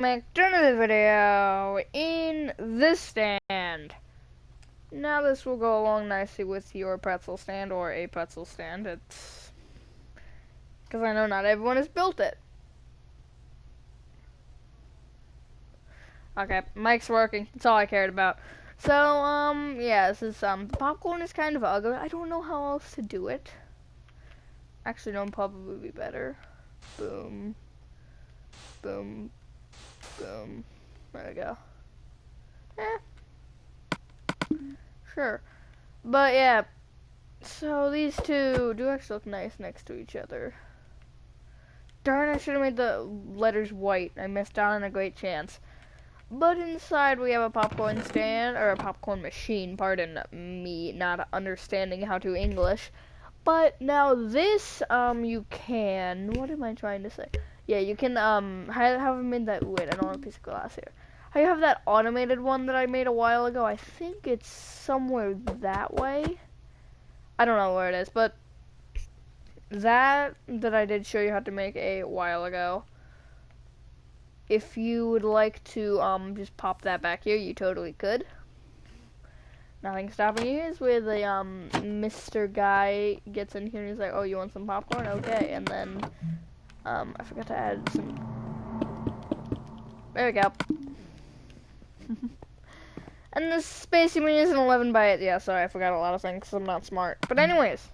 McDonough video in this stand. Now this will go along nicely with your pretzel stand or a pretzel stand. It's because I know not everyone has built it. Okay, mic's working. That's all I cared about. So, yeah, this is, the popcorn is kind of ugly. I don't know how else to do it. Actually, no, probably be better. Boom. Boom. Boom. There we go. Sure. But, yeah. So, these two do actually look nice next to each other. Darn, I should have made the letters white. I missed out on a great chance. But inside we have a popcorn stand, or a popcorn machine, pardon me not understanding how to English. But now this, you can, what am I trying to say? Yeah, you can, have made that, wait, I don't want a piece of glass here. I have that automated one that I made a while ago. I think it's somewhere that way. I don't know where it is, but that I did show you how to make a while ago. If you would like to just pop that back here, you totally could. Nothing stopping you. Is where the Mr. Guy gets in here and he's like, "Oh, you want some popcorn? Okay." And then I forgot to add some. There we go. And this Space Marine is an 11 by 8. Yeah, sorry, I forgot a lot of things because I'm not smart. But anyways,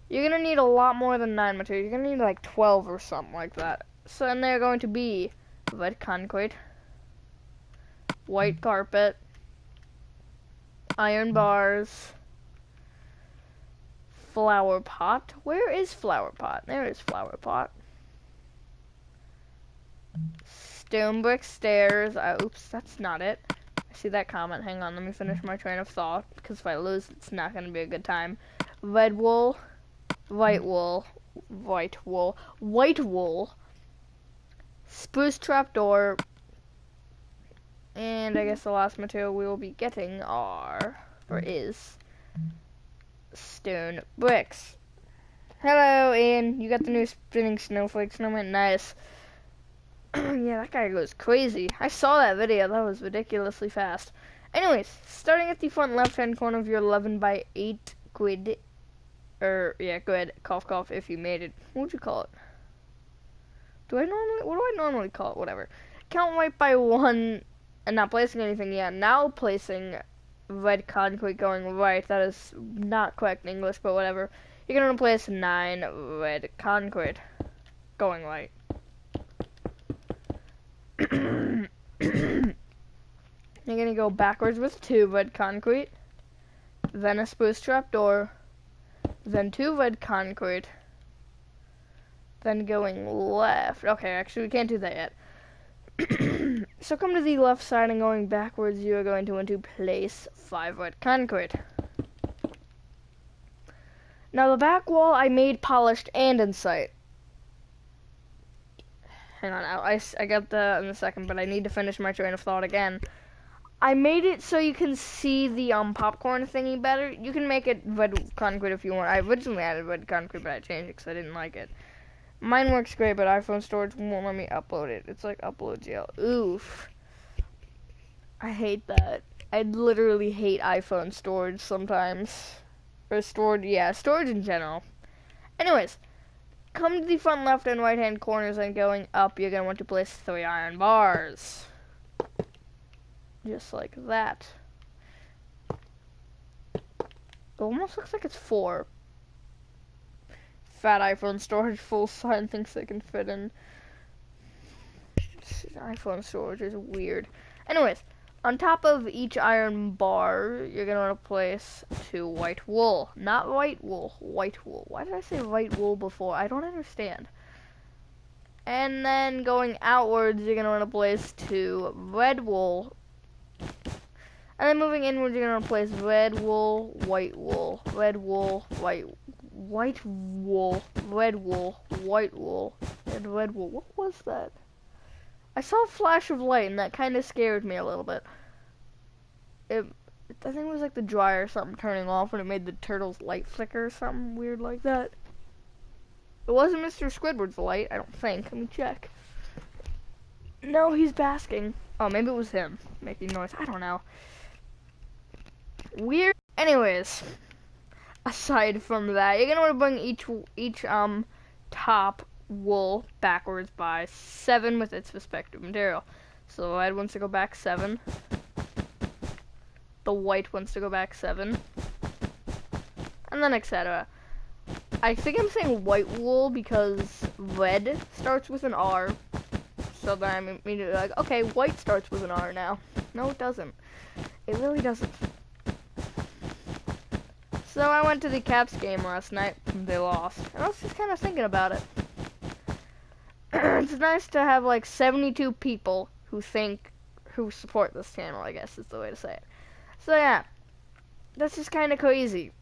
you're gonna need a lot more than 9 material. You're gonna need like 12 or something like that. So, and they're going to be red concrete, white carpet, iron bars, flower pot. Where is flower pot? There is flower pot. Stone brick stairs. Oops, that's not it. I see that comment. Hang on, let me finish my train of thought, because if I lose, it's not going to be a good time. Red wool, white wool, white wool, white wool, spruce trapdoor, and I guess the last material we will be getting is stone bricks. Hello, Ian. You got the new spinning snowflake snowman. Nice. Yeah, that guy goes crazy. I saw that video. That was ridiculously fast. Anyways, starting at the front left-hand corner of your 11 by 8 grid, grid, cough cough, if you made it. What would you call it? What do I normally call it? Whatever. Count right by 1, and not placing anything yet. Now placing red concrete going right. That is not correct in English, but whatever. You're gonna place 9 red concrete going right. You're gonna go backwards with 2 red concrete, then a spruce trapdoor, then 2 red concrete, then going left. Okay, actually we can't do that yet. So come to the left side and going backwards, you are going to want to place 5 red concrete. Now the back wall I made polished and in sight. Hang on, I got that in a second, but I need to finish my train of thought again. I made it so you can see the popcorn thingy better. You can make it red concrete if you want. I originally added red concrete, but I changed it because I didn't like it. Mine works great, but iPhone storage won't let me upload it. It's like upload jail. Oof. I hate that. I literally hate iPhone storage sometimes. Or storage in general. Anyways. Come to the front left and right hand corners and going up, you're going to want to place 3 iron bars. Just like that. It almost looks like it's 4. Fat iPhone storage full size thinks they can fit in. iPhone storage is weird. Anyways, on top of each iron bar, you're going to want to place 2 white wool. Not white wool, white wool. Why did I say white wool before? I don't understand. And then going outwards, you're going to want to place 2 red wool. And then moving inwards, you're going to place red wool, white wool, red wool, white wool, red wool, white wool, and red wool. What was that? I saw a flash of light, and that kind of scared me a little bit. I think it was like the dryer or something turning off, and it made the turtle's light flicker or something weird like that. It wasn't Mr. Squidward's light, I don't think. Let me check. No, he's basking. Oh, maybe it was him making noise. I don't know. Weird. Anyways, aside from that, you're gonna want to bring each top wool backwards by 7 with its respective material. So the red wants to go back 7. The white wants to go back 7. And then etc. I think I'm saying white wool because red starts with an R. So then I'm immediately like, okay, white starts with an R now. No, it doesn't. It really doesn't. So I went to the Caps game last night. They lost. And I was just kind of thinking about it. It's nice to have like 72 people who support this channel, I guess is the way to say it. So yeah, that's just kind of crazy.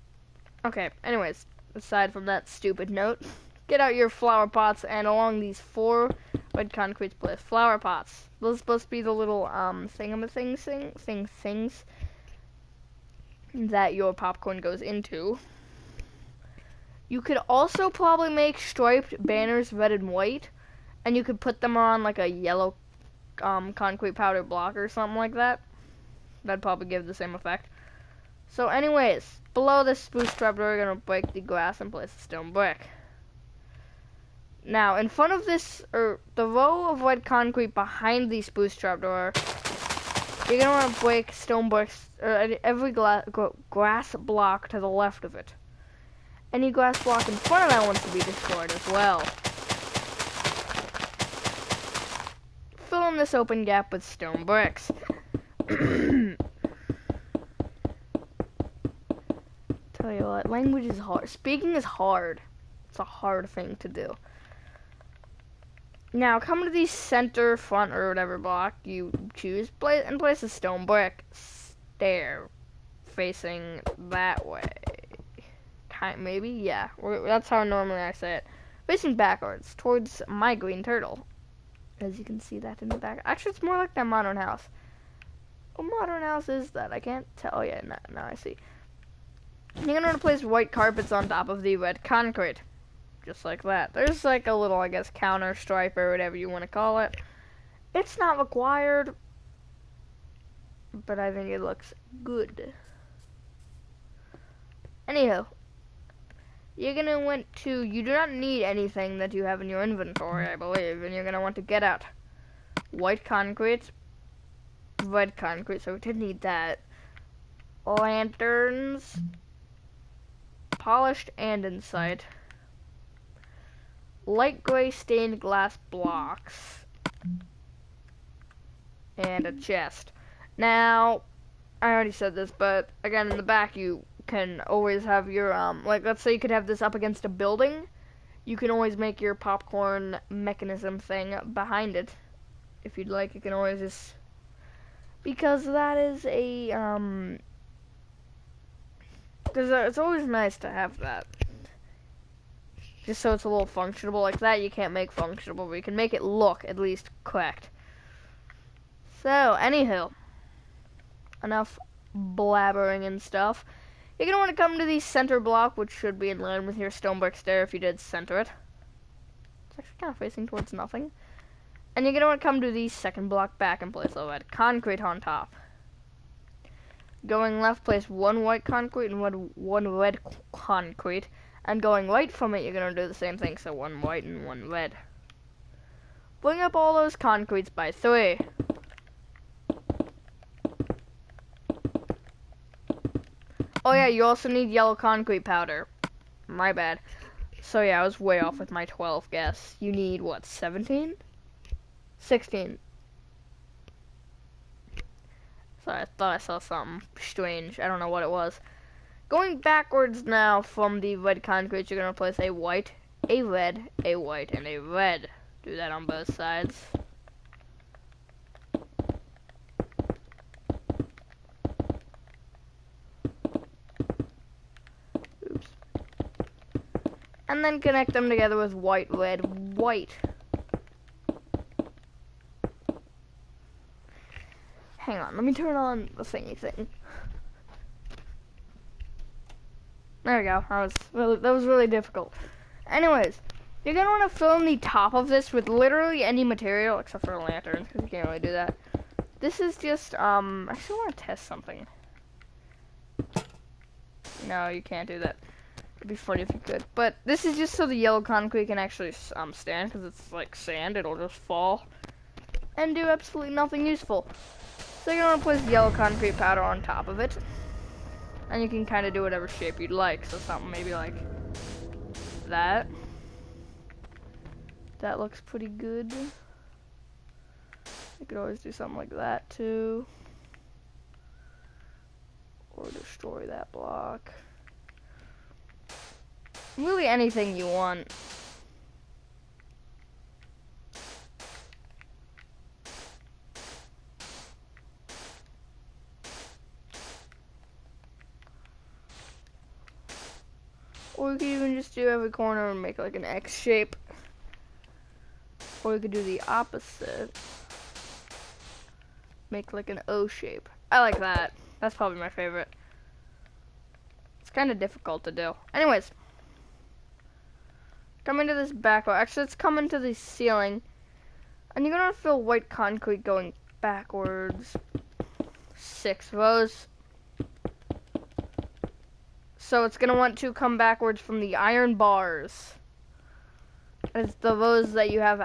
Okay, anyways, aside from that stupid note, get out your flower pots and along these 4 red concrete place flower pots. Those are supposed to be the little things that your popcorn goes into. You could also probably make striped banners red and white, and you could put them on like a yellow concrete powder block or something like that. That'd probably give the same effect. So anyways, below this spruce trapdoor, we're gonna break the glass and place a stone brick. Now, in front of this, or the row of red concrete behind the spruce trapdoor, you're gonna want to break stone bricks, or every glass block to the left of it. Any glass block in front of that wants to be destroyed as well. Fill in this open gap with stone bricks. Tell you what, language is hard. Speaking is hard. It's a hard thing to do. Now, come to the center, front, or whatever block you choose, and place a stone brick stair facing that way. Maybe, yeah. That's how normally I say it. Facing backwards, towards my green turtle. As you can see that in the back. Actually, it's more like that modern house. What modern house is that? I can't tell. Oh, yeah, now I see. You're gonna want to place white carpets on top of the red concrete. Just like that. There's like a little, I guess, counter stripe or whatever you want to call it. It's not required, but I think it looks good. Anyhow, you're gonna want to, you do not need anything that you have in your inventory, I believe, and you're gonna want to get out white concrete, red concrete, so we did need that, lanterns, polished andesite, light gray stained glass blocks, and a chest. Now, I already said this, but again, in the back you can always have your, like, let's say you could have this up against a building. You can always make your popcorn mechanism thing behind it. If you'd like, you can always just, because that is a, because it's always nice to have that. Just so it's a little functionable like that. You can't make functionable, but you can make it look at least correct. So, anywho, enough blabbering and stuff. You're gonna want to come to the center block, which should be in line with your stone brick stair if you did center it. It's actually kind of facing towards nothing. And you're gonna want to come to the second block back and place a red concrete on top. Going left, place 1 white concrete and 1 red concrete. And going right from it, you're gonna do the same thing, so 1 white and 1 red. Bring up all those concretes by 3. Oh yeah, you also need yellow concrete powder. My bad. So yeah, I was way off with my 12 guess. You need, what, 17? 16. Sorry, I thought I saw something strange. I don't know what it was. Going backwards now from the red concrete, you're going to place a white, a red, a white, and a red. Do that on both sides. Oops. And then connect them together with white, red, white. Hang on, let me turn on the thingy thing. There we go. That was really difficult. Anyways, You're gonna want to fill in the top of this with literally any material except for a lantern, because you can't really do that. This is just, I actually want to test something. No, you can't do that. It'd be funny if you could. But this is just so the yellow concrete can actually stand, because it's like sand, it'll just fall and do absolutely nothing useful. So you're gonna place yellow concrete powder on top of it, and you can kind of do whatever shape you'd like. So something maybe like that. That looks pretty good. You could always do something like that too. Or destroy that block. Really anything you want. Or you could even just do every corner and make like an X shape. Or you could do the opposite. Make like an O shape. I like that. That's probably my favorite. It's kind of difficult to do. Anyways. Come into this back wall. Actually, let's come into the ceiling. And you're going to fill white concrete going backwards. 6 rows. So it's going to want to come backwards from the iron bars. It's the rows that you have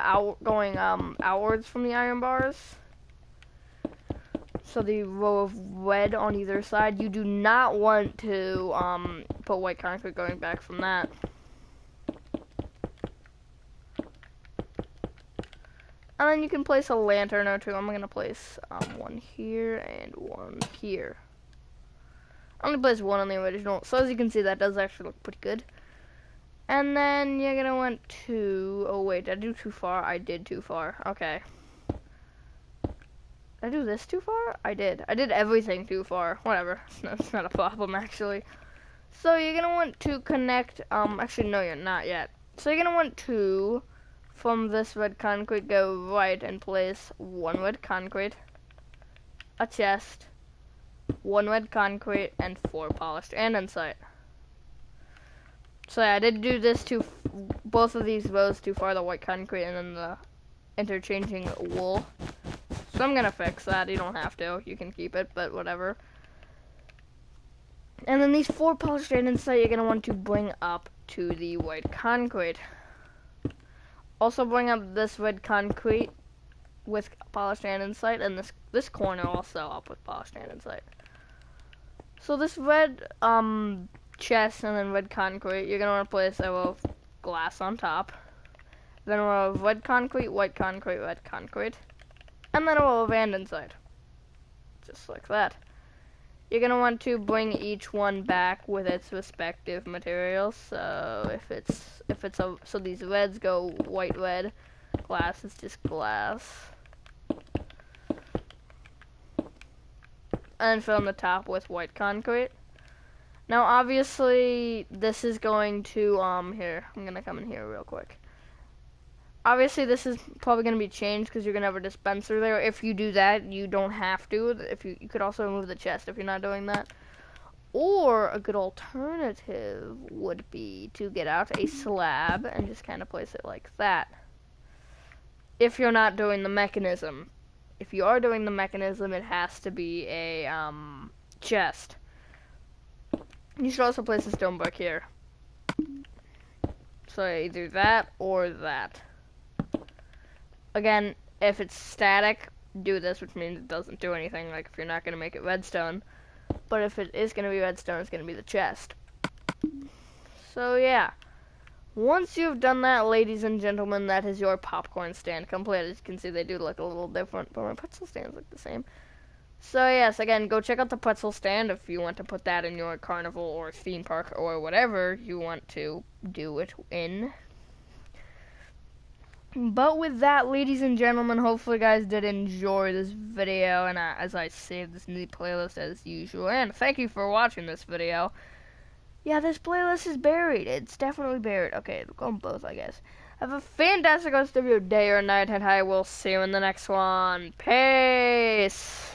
going outwards from the iron bars. So the row of red on either side. You do not want to put white concrete going back from that. And then you can place a lantern or two. I'm going to place one here and one here. I only placed one on the original. So as you can see, that does actually look pretty good. And then you're going to want to... Oh, wait. Did I do too far? I did too far. Okay. Did I do this too far? I did. I did everything too far. Whatever. It's not a problem, actually. So you're going to want to connect... Actually, no, you're not yet. So you're going to want to... From this red concrete, go right and place one red concrete, a chest, one red concrete, and 4 polished andesite. So yeah, I did do this to both of these rows too far, the white concrete and then the interchanging wool. So I'm gonna fix that. You don't have to. You can keep it, but whatever. And then these 4 polished andesite, you're gonna want to bring up to the white concrete. Also bring up this red concrete with polished andesite, and this corner also up with polished andesite. So this red chest and then red concrete, you're gonna replace a row of glass on top, then a row of red concrete, white concrete, red concrete, and then a row of andesite, just like that. You're gonna want to bring each one back with its respective materials. So so these reds go white red, glass is just glass, and fill in the top with white concrete. Now obviously this is going to here, I'm gonna come in here real quick. Obviously this is probably going to be changed because you're going to have a dispenser there. If you do that, you don't have to. If you could also remove the chest if you're not doing that. Or a good alternative would be to get out a slab and just kind of place it like that. If you're not doing the mechanism. If you are doing the mechanism, it has to be a chest. You should also place a stone brick here. So either that or that. Again, if it's static, do this, which means it doesn't do anything, like if you're not going to make it redstone. But if it is going to be redstone, it's going to be the chest. So yeah. Once you've done that, ladies and gentlemen, that is your popcorn stand complete. As you can see, they do look a little different, but my pretzel stands look the same. So yes, again, go check out the pretzel stand if you want to put that in your carnival or theme park or whatever you want to do it in. But with that, ladies and gentlemen, hopefully you guys did enjoy this video, and as I saved this new playlist as usual, and thank you for watching this video. Yeah, this playlist is buried. It's definitely buried. Okay, it'll go on both, I guess. Have a fantastic rest of your day or night, and I will see you in the next one. Peace!